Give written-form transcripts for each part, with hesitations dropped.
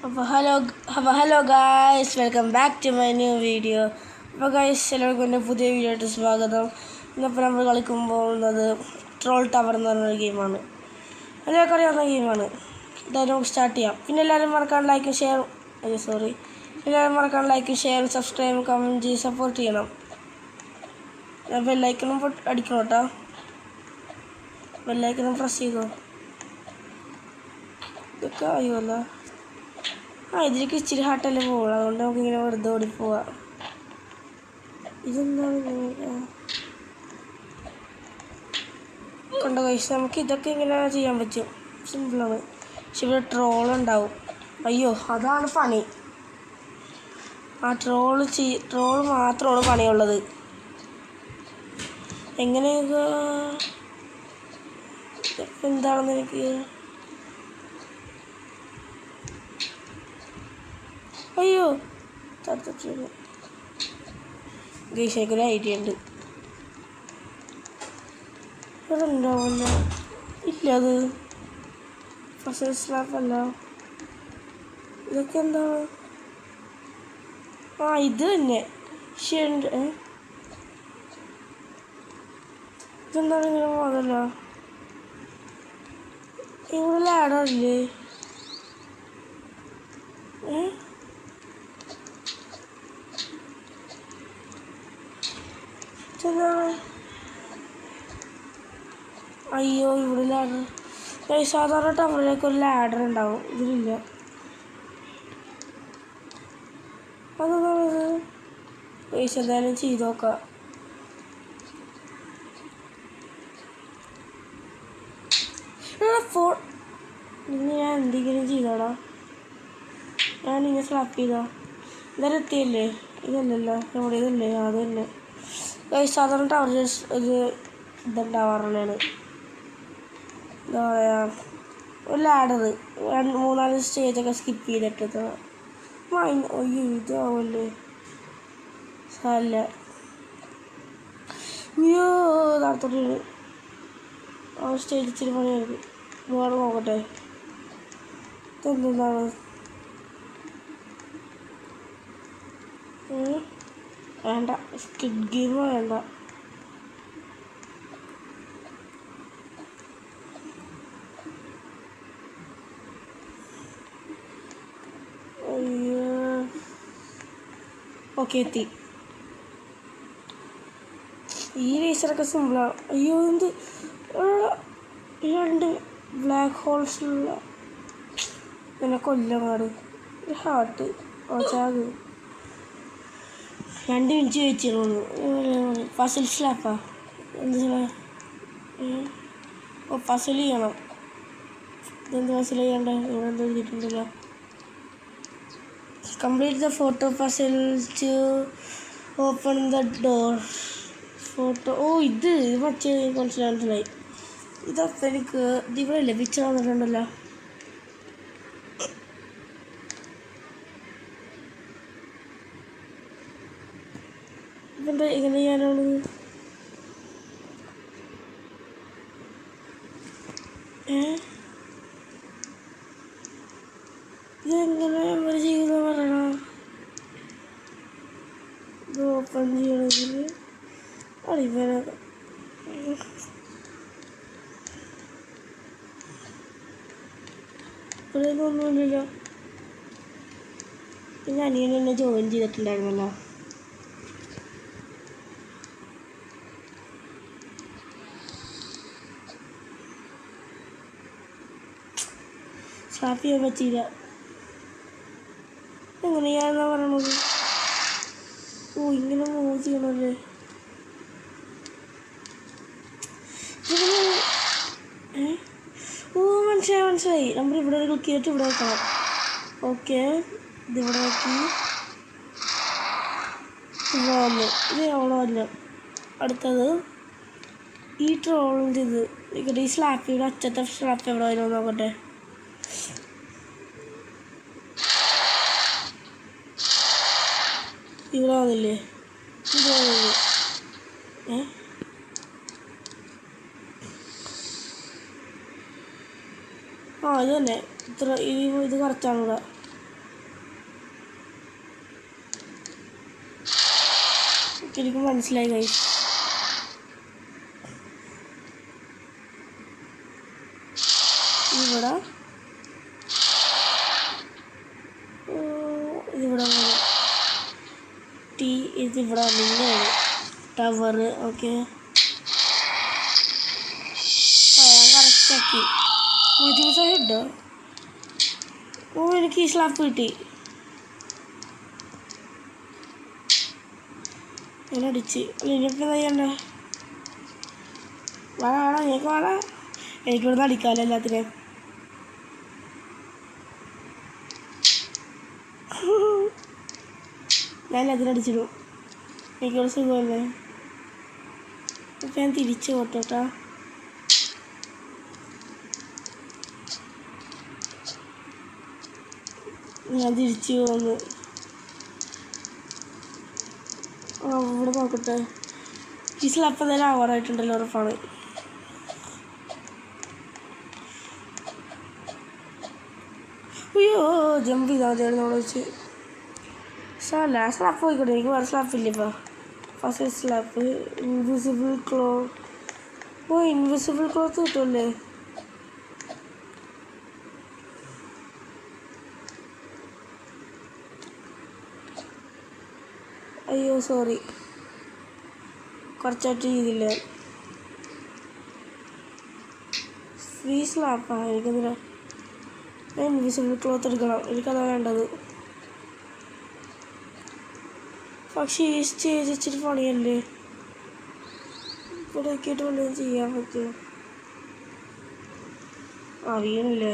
Hello guys, welcome back to my new video. അപ്പോൾ guys, എല്ലാവർക്കും എൻ്റെ പുതിയ വീഡിയോ ആയിട്ട് സ്വാഗതം. ഇന്നിപ്പോൾ നമ്മൾ കളിക്കാൻ പോകുന്നത് ട്രോൾ ടവർ എന്ന് പറഞ്ഞൊരു ഗെയിമാണ്. എല്ലാവർക്കും അറിയാവുന്ന ഗെയിമാണ്. ഇതായത് നമുക്ക് സ്റ്റാർട്ട് ചെയ്യാം. പിന്നെ എല്ലാവരും മറക്കാൻ ലൈക്കും ഷെയറും സബ്സ്ക്രൈബും കമൻറ്റ് ചെയ്ത് സപ്പോർട്ട് ചെയ്യണം. ബെല്ലൈക്കണും അടിക്കണം കേട്ടോ. ബെല്ലൈക്കണും പ്രസ് ചെയ്തോ. ഇതൊക്കെ അറിയുമല്ലോ. ഇതിലേക്ക് ഇച്ചിരി ഹാട്ടല്ലേ പോവുള്ളൂ, അതുകൊണ്ട് നമുക്കിങ്ങനെ വെറുതെ ഓടിപ്പോവാം. ഇതെന്താണ് കണ്ട കഴിച്ച് നമുക്ക് ഇതൊക്കെ ഇങ്ങനെ ചെയ്യാൻ പറ്റും, സിമ്പിളാണ്. പക്ഷെ ഇവിടെ ട്രോളുണ്ടാവും. അയ്യോ, അതാണ് പണി. ആ ട്രോൾ മാത്രമാണ് പണിയുള്ളത്. എങ്ങനെയൊക്കെ എന്താണെന്ന് എനിക്ക് അയ്യോ ഗീഷയ്ക്കൊരു ഐഡിയ ഉണ്ട്. ഇവിടെ ഉണ്ടാവില്ല. ഇല്ല, അത് ഫസ്റ്റ് സ്ലാപ്പല്ല. ഇതൊക്കെ എന്താണ്? ഇത് തന്നെ. ശരിയുണ്ട്. ഇതെന്താണ് ഇങ്ങനെ പോകല്ല? ഇവിടെ ലാഡറില്ലേ? അയ്യോ, ഇവിടെ ലാഡർ. സാധാരണ ടവറിലേക്ക് ഒരു ലാഡർ ഉണ്ടാവും, ഇതിലില്ല. അതെന്താണത്? എന്തായാലും ചെയ്ത് നോക്കാം. ഞാൻ എന്തെങ്കിലും ചെയ്തോടാ. ഞാനിങ്ങനെ സ്ലാപ്പ് ചെയ്തോ. എന്തായാലും എത്തിയല്ലേ? ഇതല്ലല്ലോ നമ്മുടെ ഇതല്ലേ? അത് തന്നെ. സാധാരണ ടവർ ഒരു ഇതുണ്ടാവാറുള്ളതാണ്. എന്താ പറയുക, ഒരു ലാഡർ 3-4 സ്റ്റേജൊക്കെ സ്കിപ്പ് ചെയ്തിട്ട് അയ്യോ ഇതാവല്ലേ സാരല്ല. അയ്യോ, നടത്തിട്ട് ആ സ്റ്റേജ് ഇച്ചിരി പണിയായിരുന്നു. വേറെ നോക്കട്ടെ. ഇതെന്താണ്? വേണ്ട, സ്കിഡ് ഗെയിം വേണ്ട. അയ്യോ, ഓക്കെ, എത്തി. ഈ റേസറൊക്കെ സിമ്പിളാണ്. അയ്യോ, എന്ത് 2 ബ്ലാക്ക് ഹോൾസിലുള്ള പിന്നെ കൊല്ലങ്ങാട് ഒരു ഹാർട്ട് ചാക് 2 മിനിറ്റ് വെച്ചിരുന്നു. പസിൽ സ്ലാപ്പാ. എന്ത് ചെയ്യണം? പസിൽ ചെയ്യണം. ഇതെന്ത് പസിൽ ചെയ്യണ്ടേ? ഇവിടെ എന്ത് എഴുതിയിട്ടുണ്ടല്ലോ. Complete the photo puzzle to open the door. Photo. ഇത് മറ്റേ മനസ്സിലായി. ഇതൊക്കെ എനിക്ക് ഇവിടെ ലഭിച്ചു വന്നിട്ടുണ്ടല്ലോ. ഇതെന്താ ഇങ്ങനെ ചെയ്യാനുള്ളത്? ഇതെങ്ങനെ അവർ ചെയ്ത് പറയണോ? ഇത് ഓപ്പൺ ചെയ്യണമെങ്കിൽ അറിയില്ല. ഇതൊന്നുമില്ലല്ലോ. പിന്നെ അനിയൻ എന്നെ ജോയിൻ ചെയ്തിട്ടുണ്ടായിരുന്നല്ലോ. സ്റ്റാർട്ട് ചെയ്യാൻ പറ്റിയില്ല. എങ്ങനെയാണെന്നാ പറയണത്? ഇങ്ങനെ മൂവ് ചെയ്യണല്ലേ? മനസ്സിലായി. നമ്മൾ ഇവിടെ ക്ലിക്ക് ചെയ്തിട്ട് ഇവിടെ വെക്കണം. ഓക്കെ, ഇതിവിടെ നോക്കി ഇവിടെ വന്നു. ഇത് എവളമല്ല. അടുത്തത് ഈ ട്രോളിൻ്റെ ഈ സ്ലാപ്പിയുടെ അറ്റത്തെ സ്ലാപ്പ് എവിടെ വരുമോ നോക്കട്ടെ. ഇവിടെ വന്നില്ലേ? ഇത് വന്നില്ലേ? ഇത് തന്നെ. ഇത് കറക്റ്റാണ് ഇവിടെ. ശരിക്കും മനസ്സിലായി ഗൈസ്. ഇവിടെ ഇതിവിടെ ഇതിവിടെ നിന്നാണ് ടവർ. ഓക്കെ, ഞാൻ കറക്റ്റാക്കി. 100 ഹെഡ്. ഓ, എനിക്ക് ഈ സ്ലാപ്പ് കിട്ടി. ഞാൻ അടിച്ച്. ഇനിയിപ്പോൾ എന്താ ചെയ്യണ്ടേ? വേണം എനിക്ക് വേണം. എനിക്കിവിടുന്ന് അടിക്കാമല്ലോ എല്ലാത്തിനെയും. ഞാൻ എല്ലാത്തിനും അടിച്ചിടും. എനിക്കൊരു സുഖമല്ലേ. ഇപ്പം ഞാൻ തിരിച്ച് പോട്ടേട്ടാ. ഞാൻ തിരിച്ച് പോന്നു. ഇവിടെ നോക്കട്ടെ. ഈ സ്ലാപ്പ് എന്തായാലും ആവാറായിട്ടുണ്ടല്ലോ, ഉറപ്പാണ്. അയ്യോ, ജമ്പ് ചെയ്താൽ മതിയായിരുന്നു അവിടെ വെച്ച്. സാറല്ല, ആ സ്ലാപ്പ് പോയിക്കോട്ടെ. എനിക്ക് വേറെ സ്ലാപ്പില്ല ഇപ്പോൾ. First slap invisible cloth. ഓ, ഇൻവിസിബിൾ ക്ലോത്ത് കിട്ടുമല്ലേ? അയ്യോ സോറി, കുറച്ചായിട്ട് ചെയ്തില്ല. ഫ്രീ സ്ലാപ്പാണ്. എനിക്കെന്തിനാ ഇൻവിസിബിൾ ക്ലോത്ത് എടുക്കണം. എനിക്കതാണ് വേണ്ടത്. പക്ഷേ ഈ സ്റ്റേജ് ഇച്ചിരി പണിയല്ലേ. ഇവിടെ ആക്കിയിട്ട് വല്ലതും ചെയ്യാൻ പറ്റുമോ? അറിയണില്ലേ.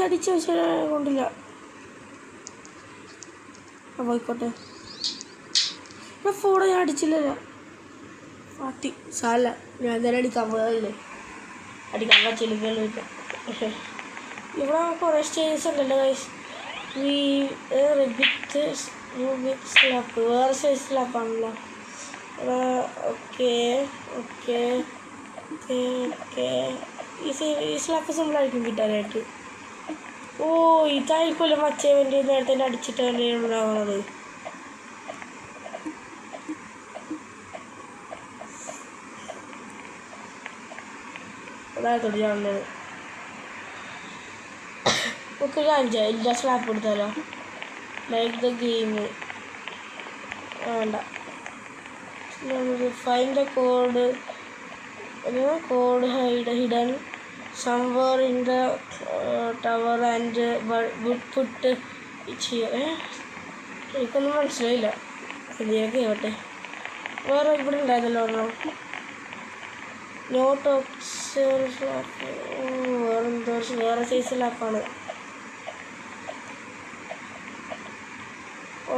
അടിച്ച് പക്ഷേ കൊണ്ടില്ല. പോയിക്കോട്ടെ. ഇവിടെ ഫോണ് ഞാൻ അടിച്ചില്ലല്ലോ. പാട്ടി സാല, ഞാൻ തന്നെ അടിക്കാൻ പോയതല്ലേ. അടിക്കാൻ പറ്റില്ലല്ലോ. പക്ഷേ ഇവിടെ കുറേ സ്റ്റേജസ് ഉണ്ടല്ലോ ഗൈസ്. സ്ലാപ്പ് വേറെ സൈസ് സ്ലാപ്പാണല്ലോ. Okay okay okay okay. ഈ സ്ലാപ്പ് സിമ്പിളായിരിക്കും കിട്ടാനായിട്ട്. ഓ, ഇതായിരിക്കുമല്ലോ മറ്റേ വേണ്ടി നേരത്തെ തന്നെ അടിച്ചിട്ട് തന്നെ ഉണ്ടാവുന്നത്. അതായത് ഞാനുള്ളത്. ഒക്കെ കാണിച്ചാൽ എല്ലാ സ്ലാപ്പ് കൊടുത്താലോ. ലൈക്ക് ദ ഗെയിം വേണ്ട. Find the code hidden somewhere in the tower and put it here. എനിക്കൊന്നും മനസ്സിലായില്ല. ഇതിലേക്ക് കേട്ടെ. വേറെ ഇവിടെ ഉണ്ടായിരുന്നല്ലോ ഒരെണ്ണം. Not option slap. വേറെന്തോ വേറെ സൈസ് ലാപ്പാണ്.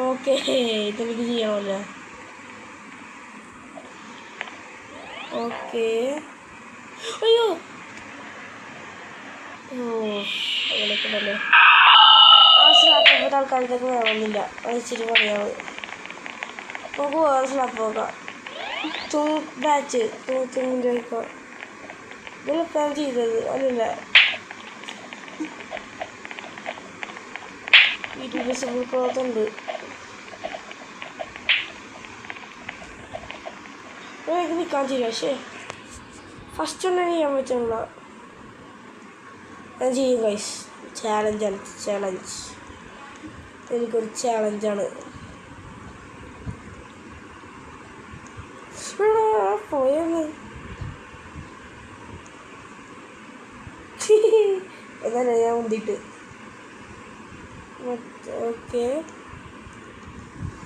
ഓക്കെ, ഇതെനിക്ക് ചെയ്യണമല്ലോ. ഓക്കെ. അയ്യോ, ഓ അങ്ങനെയൊക്കെ തന്നെ. ആ സ്ലാപ്പ് തൽക്കാലത്തേക്ക് വേണമെന്നില്ല. അത് ഇച്ചിരി പണിയാണ്. നമുക്ക് വേറെ സ്ലാപ്പ് നോക്കാം. ബാച്ച് തൂങ്ങിൻ്റെ ഇതിലിപ്പം ചെയ്തത് അല്ലല്ല. ഇൻവിസിബിൾ ക്ലോത്ത് ഉണ്ട്. എനിക്ക് നിൽക്കാൻ ചെയ്യില്ല. പക്ഷേ ഫസ്റ്റ് ഒന്നും ചെയ്യാൻ പറ്റുന്നില്ല. ഞാൻ ചെയ്യും ഗൈസ്. ചാലഞ്ചാണ്. എനിക്കൊരു ചാലഞ്ചാണ്. പോയെന്ന് എന്നാ ഞാൻ മുന്തിട്ട്. ഓക്കെ,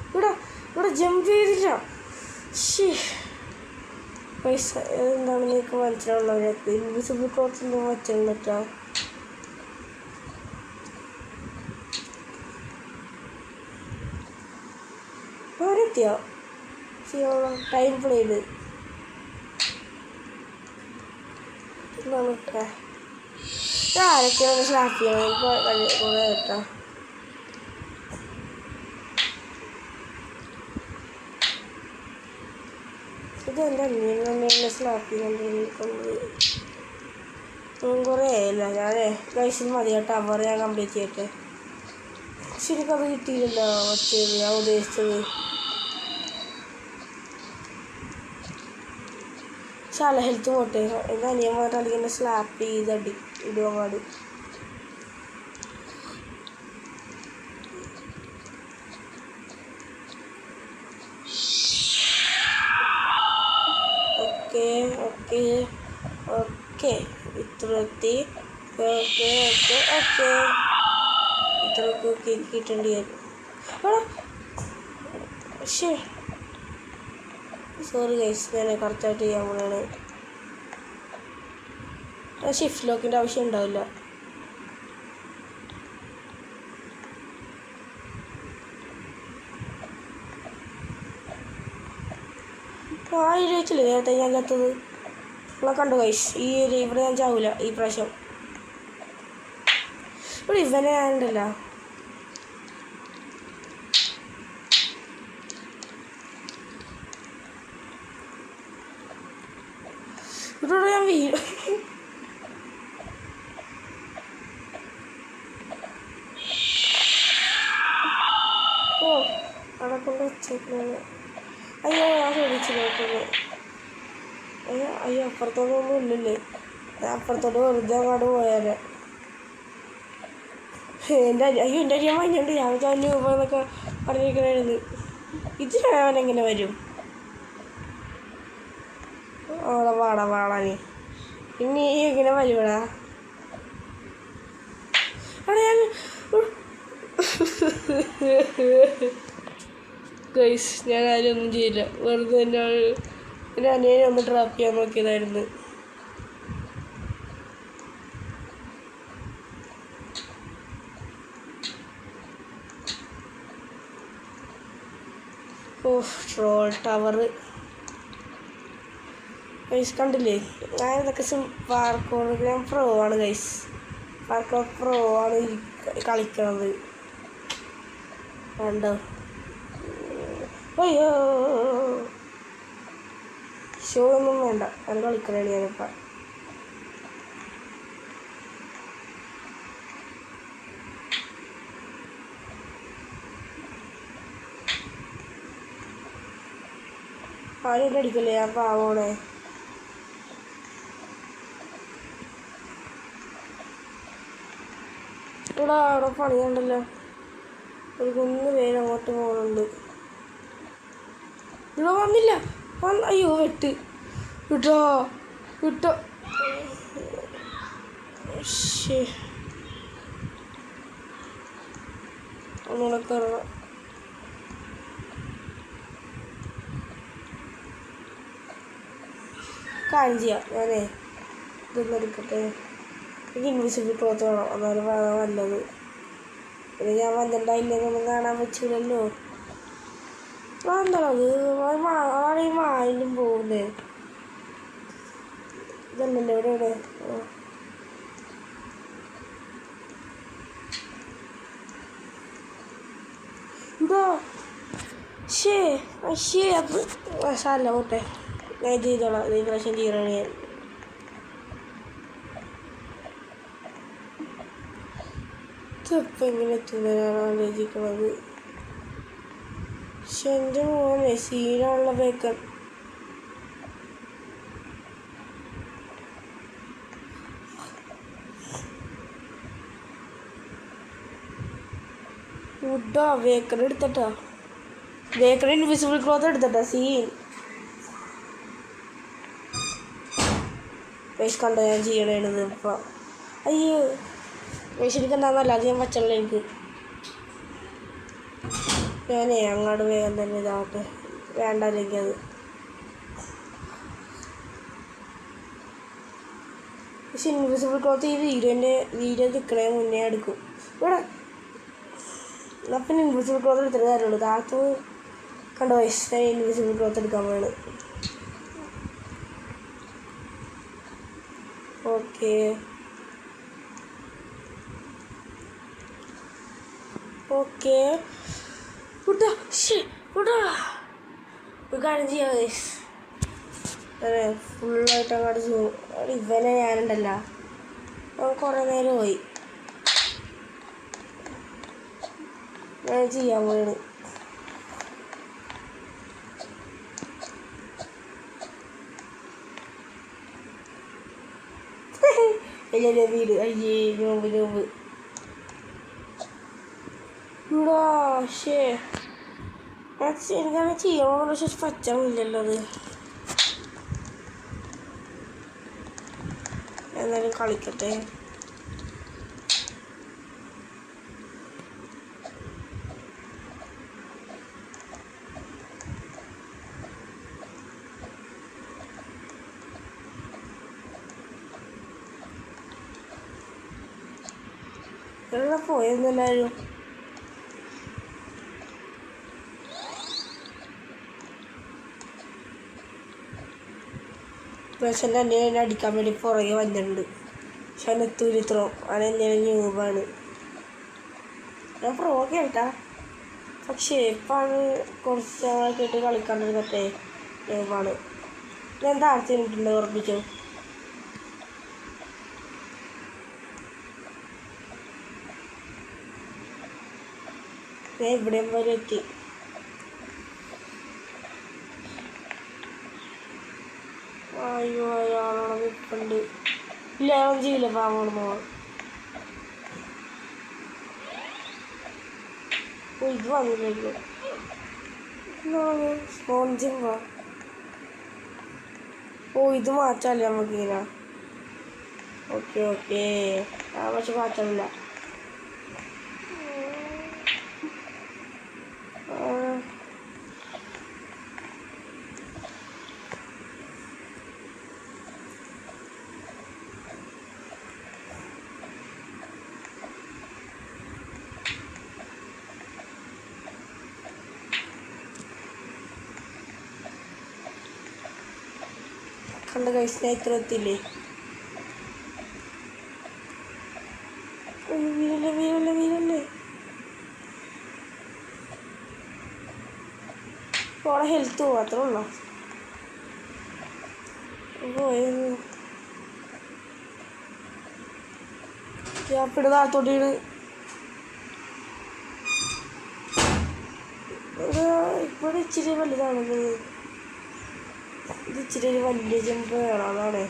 ഇവിടെ ജമ്പ് ചെയ്തില്ല. പൈസ എന്താണെന്ന് എനിക്ക് മനസ്സിലാവുള്ളവരൊക്കെ ഇൻവിസിബിൾ ക്ലോത്ത് വെച്ചാ എത്തിയോ? ടൈം പ്ലേഡ് നമുക്ക് ആരൊക്കെയാണ് സ്ലാപ്പ് ചെയ്യണം. കൂടെ കേട്ടോ. ഇതെൻ്റെ അനിയൻ സ്ലാപ്പ് ചെയ്തുകൊണ്ടിരിക്കുന്നത്. കുറേ ഇല്ല ഞാൻ ഗൈസിന് മതി ടവർ ഞാൻ കംപ്ലീറ്റ് ചെയ്യട്ടെ. ശരിക്കത് കിട്ടിയില്ലല്ലോ മറ്റേത് ഞാൻ ഉദ്ദേശിച്ചത്. ശാല ഹെൽത്ത് പോട്ടെ. എൻ്റെ അനിയന്മാരുടെ അല്ലെങ്കിൽ എന്നെ സ്ലാപ്പ് ചെയ്ത് ഇടുക പാട്. ഓക്കെ ഓക്കെ ഓക്കെ ഇത്ര എത്തി. ഓക്കെ ഓക്കെ ഓക്കെ ഇത്രയൊക്കെ കിട്ടേണ്ടി വരും. ശരി സോറി ഗൈസ്, ഞാൻ കറക്റ്റായിട്ട് ചെയ്യാൻ പോലെയാണ്. ഷിഫ്റ്റ് ലോക്കിൻ്റെ ആവശ്യം ഉണ്ടാവില്ല. ആയിരച്ചില്ലേ നേരത്തെ ഞാൻ ചത്തത് നിങ്ങളെ കണ്ടു ഗൈസ്. ഇവിടെ ഞാൻ ചാവൂല ഈ പ്രാവശ്യം. ഇവിടെ ഇവനെ ഞാനുണ്ടല്ല. ഇവിടെ ഞാൻ വീഴും. ഓ അവിടെ കൊണ്ട് വെച്ചേക്കുന്നത്. അയ്യോ ഞാൻ ശ്രദ്ധിച്ചു നോക്കുന്നത്. അയ്യോ അപ്പുറത്തോടൊന്നും ഇല്ലല്ലേ. ഞാൻ അപ്പുറത്തോട്ട് വെറുതെ അങ്ങോട്ട് പോയാലേ. എൻ്റെ അരിയൻ വാങ്ങിയുണ്ട്. ഞാൻ രൂപ എന്നൊക്കെ പറഞ്ഞിരിക്കണായിരുന്നു. ഇതിനവനെങ്ങനെ വരും? അവിടെ വാടാനേ ഇനി എങ്ങനെ വരുവടാ? അവിടെ ഞാൻ ഗൈസ് ഞാൻ ആരും ഒന്നും ചെയ്യില്ല. വെറുതെ എൻ്റെ അനിയനെ ഒന്ന് ട്രാപ്പ് ചെയ്യാൻ നോക്കിയതായിരുന്നു. ട്രോൾ ടവർ ഗൈസ് കണ്ടില്ലേ? ഞാൻ ഇതൊക്കെ പാർക്കോർ ഞാൻ പ്രോ ആണ് ഗൈസ്. പാർക്കോർ പ്രോ ആണ് കളിക്കുന്നത്. കണ്ടോ? അയ്യോ ഷോ ഒന്നും വേണ്ട, ഞാൻ കളിക്കലാണ് ഞാനിപ്പോൾ. ആരും അടിക്കല്ലേ, ഞാൻ പാവണേ. അവിടെ പണിയുണ്ടല്ലോ. ഒരു 3 പേര് അങ്ങോട്ട് പോകുന്നുണ്ട്. ഇവിടെ വന്നില്ല. അയ്യോ വെട്ട് വിട്ടോ വിട്ടോ. ഒന്നുകൂടെ കയറണം. കാര്യം ചെയ്യാം. ഞാനേ ഇതൊന്നും എടുക്കട്ടെ. എനിക്ക് ഇൻവിസിബിൾ ക്ലോത്ത് വേണം, എന്നാലും നല്ലത്. പിന്നെ ഞാൻ വന്നിട്ടുണ്ടായില്ലെന്നൊന്നും കാണാൻ പറ്റില്ലല്ലോ. എന്താണത്? അതാണ് ഈ മാലിന്യം പോകുന്നത്. ഇതല്ലല്ലോ ഇവിടെ ഇതോ അത് സാരല്ല പോട്ടെ. ഞാൻ ഇത് ചെയ്തോളാം. ഈ പ്രാവശ്യം ചെയ്യണം ഞാൻ. ഇതിപ്പോൾ എങ്ങനെ എത്തുന്നതിനാണ് ആലോചിക്കുന്നത്. പക്ഷെ എൻ്റെ മോനെ സീനുള്ള ബേക്കൺ. ഫുഡോ ബേക്കറി എടുത്തട്ടോ. ബേക്കറി ഇൻവിസിബിൾ ക്ലോത്ത് എടുത്തട്ടോ. സീൻ വേഷ് കണ്ടോ ഞാൻ ചെയ്യണത് ഇപ്പം. അയ്യോ വേഷനിക്ക് എന്താണെന്നല്ല, അത് ഞാൻ പച്ചവെള്ളം എനിക്ക്. ഞാനേ അങ്ങോട്ട് വേഗം തന്നെ ഇതാവട്ടെ. വേണ്ട അല്ലെങ്കിൽ അത്. പക്ഷെ ഇൻവിസിബിൾ ക്ലോത്ത് ഈ വീഡിയോ നിൽക്കണേ മുന്നേ എടുക്കും. ഇവിടെ അപ്പം ഇൻവിസിബിൾ ക്ലോത്ത് എടുത്തിട്ട് കാര്യമുള്ളൂ. താഴത്ത് കണ്ടോ ഞാൻ ഇൻവിസിബിൾ ക്ലോത്ത് എടുക്കാൻ വേണം. ഓക്കെ ഓക്കെ വിട്ടോ. വിട്ടോ ഒരു കാര്യം ചെയ്യാം ഗൈസ്. ഫുള്ളായിട്ട് അങ്ങോട്ട് ഇവനെ ഞാനുണ്ടല്ല കുറേ നേരമായി ഞാൻ ചെയ്യാൻ പോയാണ്. അയ്യേ വീട് അയ്യേ നോമ്പ് ഇവിടെ ശേ എനിക്കങ്ങനെ ചെയ്യാൻ പക്ഷെ പറ്റാനില്ലല്ലോ അത്. എന്നാലും കളിക്കട്ടെ. എവിടെ പോയെന്നെല്ലാവരും? പക്ഷെ എന്നെ അടിക്കാൻ വേണ്ടി പുറകെ വന്നിട്ടുണ്ട്. പക്ഷെ അവൻ എത്തൂലിത്രോ അവനെന്നെ ന്യൂബാണ്. ഞാൻ പുറകെ കേട്ടാ പക്ഷേ ഇപ്പാണ് കുറച്ച് നാളൊക്കെ ഇട്ട് കളിക്കാണ്ടിരുന്നട്ടെ ന്യൂബാണ്. ഞാൻ താഴ്ത്തി നിന്നിട്ടുണ്ട് ഉറപ്പിച്ചു. ഞാൻ ഇവിടെയും വരെ എത്തി. അയ്യോ അയാളോടെ നിൽപ്പുണ്ട്. ഇല്ല അവൻ ചെയ്യില്ല പാവോട് മോൾ. ഓ ഇത് വന്നില്ലല്ലോ സ്പോഞ്ചിങ്ങോ. ഓ ഇത് മാറ്റാല്ലേ നമുക്കിങ്ങനെ. ഓക്കെ ആ പക്ഷെ മാറ്റമില്ല. കണ്ട കഴിച്ച് ഞാൻ ഇത്ര എത്തില്ലേ. വീരല്ലേ ഓളെ ഹെൽത്ത് പോവും അത്രേ ഉള്ളൂ. പോയിരുന്നു ഗ്യാപ്പിട് താഴത്തോട്ടിട്ട് ഇവിടെ ഇച്ചിരി വലുതാണത്. ഇത് ഇച്ചിരി ഒരു വലിയ ജമ്പ് വേണം അതാണ്.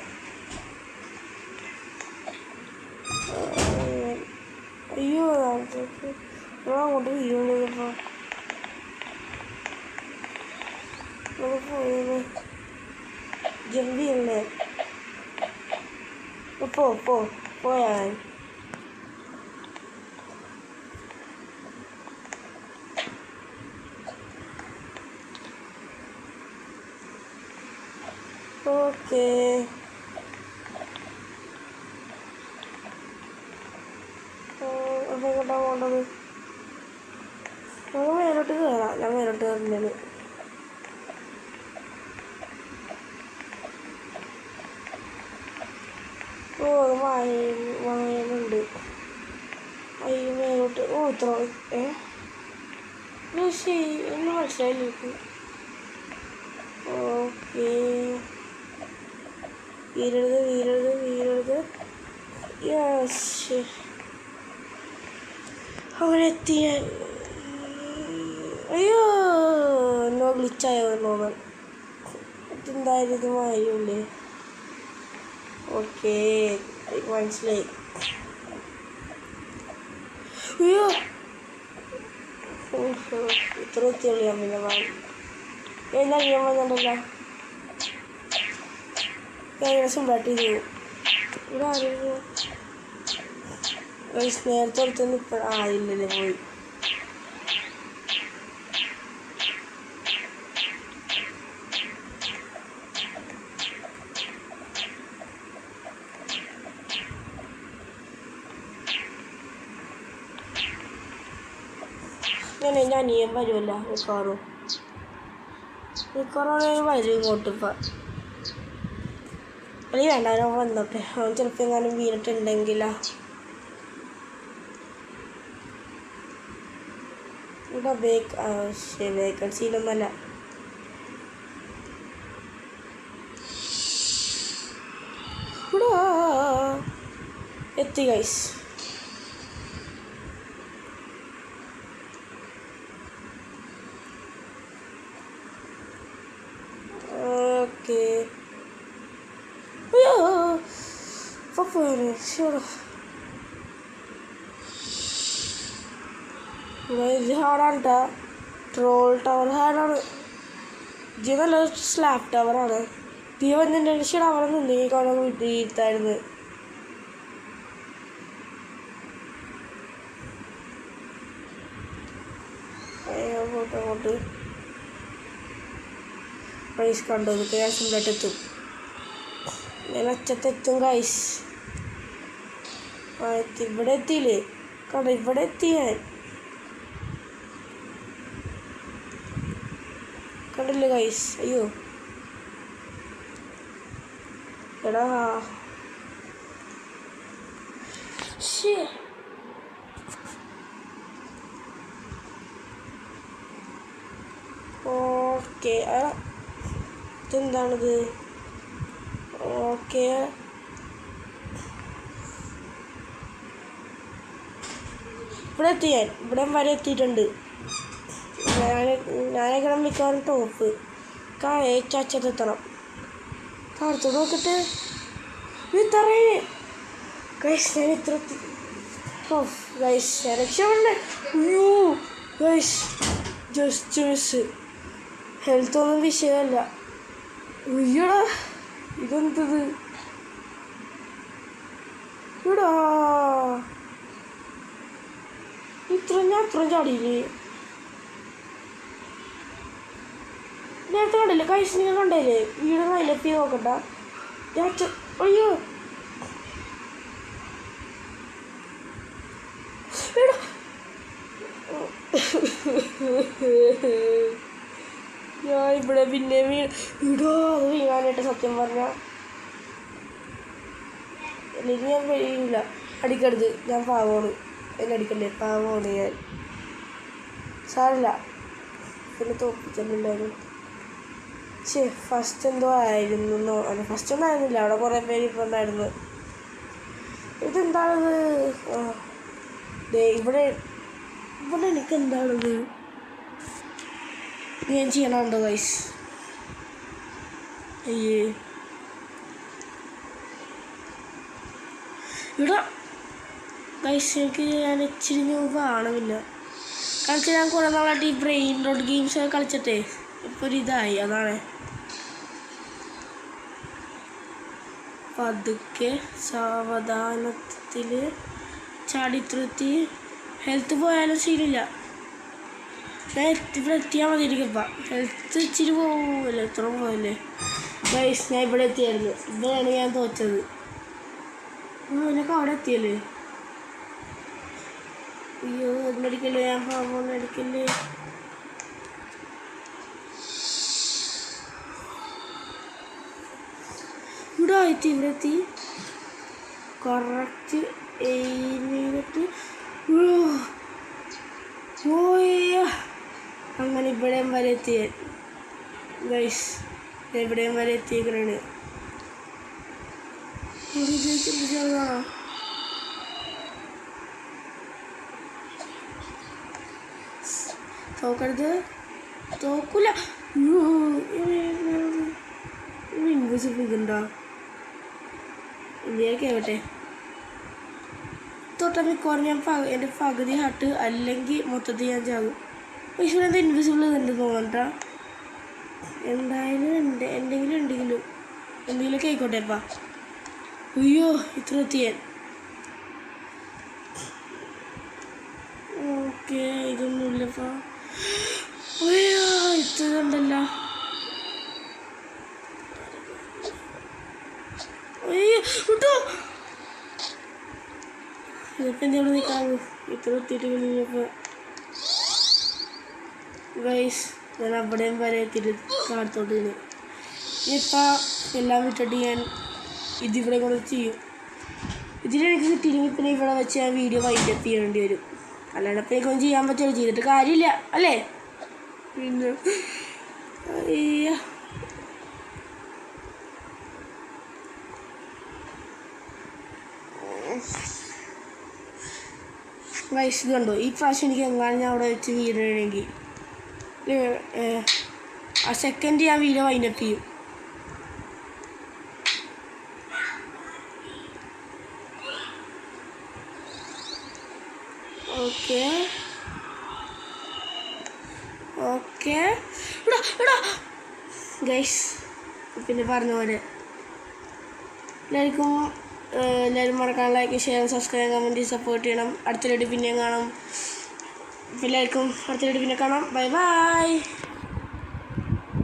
അയ്യോ അങ്ങോട്ട് വീഴുള്ളപ്പോൾ പോയത് ജമ്പ് ചെയ്യണ്ടേ. പോയാ ഓക്കേ. എങ്ങോട്ടാ പോകേണ്ടത്? നമുക്ക് മേലോട്ട് കയറാം. ഞാൻ മേലോട്ട് കയറുന്നത്. ഓ വായുണ്ട്. അയ്യോ മേലോട്ട്. ഓ ഇത്ര ശരി എന്ന് മനസ്സിലായില്ല. ഓക്കേ വീരരുത്. യെസ് അവനെത്തി ഞാൻ. അയ്യോ എന്നോ ഗ്ലിച്ചായോ തോന്നാൻ. ഇതെന്തായാലും ഇത് മാറിയുള്ളേ. ഓക്കേ മനസ്സിലായി. അയ്യോ ഇത്ര എത്തിയുള്ളൂ. ഞാൻ പിന്നെ എന്നാ ഞാൻ വന്നിട്ടല്ല ഞാൻ സിമ്പിളായിട്ട് ചെയ്തു. ഇവിടെ ആരും നേരത്തെ അടുത്തൊന്നും ഇപ്പോഴായില്ലല്ലേ പോയി. ഞാൻ അനിയൻ വരുമല്ല മിക്കവാറും വരും ഇങ്ങോട്ട്. ഇപ്പം അല്ലെങ്കിൽ വേണ്ട അവൻ വന്നോട്ടെ. അവൻ ചിലപ്പോൾ എങ്ങാനും വീണിട്ടുണ്ടെങ്കിലാ. ഇവിടെ വേക്കൻസിയിലൊന്നുമല്ല. ഇവിടെ എത്തി ഗൈസ്. ഓക്കെ ഇത് ഹാർഡാണ് കേട്ടോ. ട്രോൾ ടവർ ഹാർഡാണ്. ഇത് നല്ല സ്ലാബ് ടവറാണ്. തീ വന്നിട്ട് അവിടെ നിന്ന് നീ കാണാൻ വീട്ടിലിരുത്തായിരുന്നു. അങ്ങോട്ട് ഗൈസ് കണ്ടു ഞാൻ സിമ്പിളായിട്ട് എത്തും. ഞാൻ അറ്റത്തെത്തും ഗൈസ്. ഇവിടെ എത്തിയില്ലേ? കണ്ടോ ഇവിടെ എത്തി ഞാൻ. കണ്ടില്ലേ ഗൈസ്? അയ്യോ എടാ ഓക്കെ ഇതെന്താണിത്? ഓക്കെ ഇവിടെ എത്തി ഞാൻ. ഇവിടെ വരെ എത്തിയിട്ടുണ്ട്. ഞാനേക്കണം മിക്കവാറും ടോപ്പ് ചച്ചത്തെത്തണം. കാർത്ത് നോക്കട്ടെ ഇത്രയേ ഗൈസ്. ഞാൻ ഇത്ര ഗൈസ് രക്ഷപ്പെടേ. അയ്യോ ഗൈസ് ജസ്റ്റ് മിസ്. ഹെൽത്ത് ഒന്നും വിഷയമല്ല. ഉയ്യടാ ഇതെന്തത്? ഇടാ ഞാൻ അത്ര ചാടിയില്ലേ? നേരത്തെ കണ്ടില്ലേ ഗൈസ്? നിങ്ങൾ കണ്ടില്ലേ? വീട് നല്ലപ്പി നോക്കണ്ട. അയ്യോ ഞാൻ ഇവിടെ പിന്നെ ഇടോ അത് വീഴാനായിട്ട് സത്യം പറഞ്ഞ എനിക്ക് ഞാൻ കഴിയില്ല. അടിക്കരുത്, ഞാൻ പാവമാണ്. എന്നെ അടിക്കണ്ടേ? പാവമാണ് ഞാൻ. സാറില്ല പിന്നെ തോപ്പിച്ചിട്ടുണ്ടായിരുന്നു. ഫസ്റ്റ് എന്തോ ആയിരുന്നോ? അല്ല ഫസ്റ്റ് ഒന്നും ആയിരുന്നില്ല. അവിടെ കുറേ പേര് ഇപ്പോൾ ഉണ്ടായിരുന്നു. ഇതെന്താണത്? ഇവിടെ ഇവിടെ എനിക്ക് എന്താണത് ഞാൻ ചെയ്യണുണ്ടോ ഗൈസ്? അയ്യേ ഇവിടെ ഗൈസ് എനിക്ക് ഞാൻ ഇച്ചിരി ന്യൂവാണമില്ല. കളിച്ച് ഞാൻ കുറേ നാളായിട്ട് ഈ ബ്രെയിൻ റോഡ് ഗെയിംസൊക്കെ കളിച്ചിട്ടേ ഇപ്പോൾ ഒരു ഇതായി. അതാണ് പതുക്കെ സാവധാനത്തിൽ ചാടിത്തുരുത്തി. ഹെൽത്ത് പോയാലും ശരിയില്ല. ഞാൻ ഇവിടെ എത്തിയാൽ മതി. എനിക്കിപ്പം ഹെൽത്ത് ഇച്ചിരി പോവുമല്ലോ. എത്ര പോയല്ലേ ഗൈസ്? ഞാൻ ഇവിടെ എത്തിയായിരുന്നു. ഇവിടെയാണ് ഞാൻ തോറ്റത്. എനിക്ക് അവിടെ എത്തിയല്ലേ? അയ്യോ ഒന്നടിക്കല്ലേ? ഞാൻ പോകുന്ന അടിക്കല്ലേ? ഇവിടെ എത്തി. ഇവിടെ എത്തി കറക്റ്റ് 7 മിനിറ്റ്. അങ്ങനെ ഇവിടെയും വരെ എത്തിയ ഗൈസ്. എവിടെയും വരെ എത്തിയേക്കണാണ്. ചെറുതാണോ? തോക്കരുത്, തോക്കൂല. ഇൻവിസിബിൾ ഇതുണ്ടോ? ഇന്ത്യയിലേക്ക് ആവട്ടെ. തൊട്ടാൽ മിക്കവാറും ഞാൻ എൻ്റെ പകുതി ഹട്ട് അല്ലെങ്കിൽ മൊത്തത്തിൽ ഞാൻ ചാകും. പക്ഷേ എന്താ ഇൻവിസിബിൾ ഇതുണ്ട് തോന്നണ്ട. എന്തായാലും എന്തെങ്കിലുമൊക്കെ ആയിക്കോട്ടെ അപ്പാ. അയ്യോ ഇത്ര എത്തിയാൻ. ഓക്കെ ഇതൊന്നുമില്ലപ്പാ. അയ്യോ ഇത്ര ഉണ്ടല്ലോ. അയ്യോ കിട്ടോ. ഇതിപ്പോൾ എന്തെങ്കിലും നിൽക്കാമോ? ഇത്ര എത്തിയിട്ട് കഴിഞ്ഞപ്പോൾ ഗൈസ് ഞാൻ അവിടെയും വരെ എത്തിയിട്ട് കാർത്തോട്ട് നിന്ന്. ഇനിയിപ്പോൾ എല്ലാം വിട്ടിട്ട് ഞാൻ ഇതിവിടെ കൊണ്ട് ചെയ്യും. ഇതിലെനിക്ക് കിട്ടിയില്ലെങ്കിൽ പിന്നെ ഇവിടെ വെച്ച് ഞാൻ വീഡിയോ വൈൻഡപ്പ് ചെയ്യേണ്ടി വരും. അല്ലാണ്ട് ഇപ്പം എനിക്കൊന്നും ചെയ്യാൻ പറ്റുമോ? ചെയ്തിട്ട് കാര്യമില്ല അല്ലേ? പിന്നെ ഗൈസ് ഇത് കണ്ടോ, ഈ പ്രാവശ്യം എനിക്ക് എങ്ങാനും ഞാൻ അവിടെ വെച്ച് വീഴണമെങ്കിൽ ആ സെക്കൻഡ് ഞാൻ വീഡിയോ വൈൻഡപ്പ് ചെയ്യും. ഓക്കെ ഓക്കെ ഗൈസ്, പിന്നെ പറഞ്ഞ പോലെ എല്ലാവരും മറക്കാൻ like, share, subscribe, comment, support ചെയ്യണം. അടുത്ത വീഡിയോ പിന്നെയും കാണാം. എല്ലാവർക്കും അടുത്ത വീഡിയോ പിന്നെ കാണാം. Bye bye.